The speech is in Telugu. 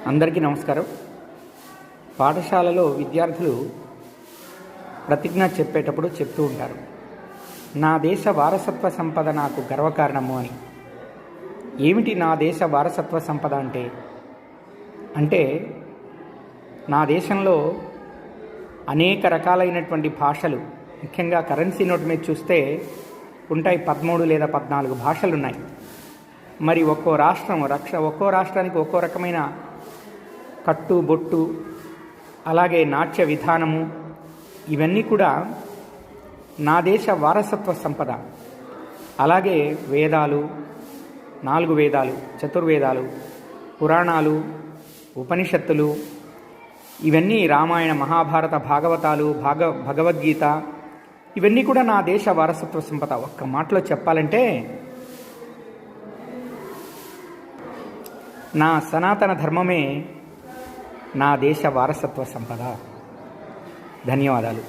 అందరికీ నమస్కారం. పాఠశాలలో విద్యార్థులు ప్రతిజ్ఞ చెప్పేటప్పుడు చెప్తూ ఉంటారు, నా దేశ వారసత్వ సంపద నాకు గర్వకారణము అని. ఏమిటి నా దేశ వారసత్వ సంపద అంటే నా దేశంలో అనేక రకాలైనటువంటి భాషలు, ముఖ్యంగా కరెన్సీ నోట్ మీద చూస్తే ఉంటాయి 13 లేదా 14 భాషలు ఉన్నాయి. మరి ఒక్కో రాష్ట్రానికి ఒక్కో రకమైన కట్టు బొట్టు, అలాగే నాట్య విధానము, ఇవన్నీ కూడా నా దేశ వారసత్వ సంపద. అలాగే వేదాలు, 4 వేదాలు, చతుర్వేదాలు, పురాణాలు, ఉపనిషత్తులు, ఇవన్నీ రామాయణ, మహాభారత, భాగవతాలు, భగవద్గీత, ఇవన్నీ కూడా నా దేశ వారసత్వ సంపద. ఒక్క మాటలో చెప్పాలంటే నా సనాతన ధర్మమే నా దేశ వారసత్వ సంపద. ధన్యవాదాలు.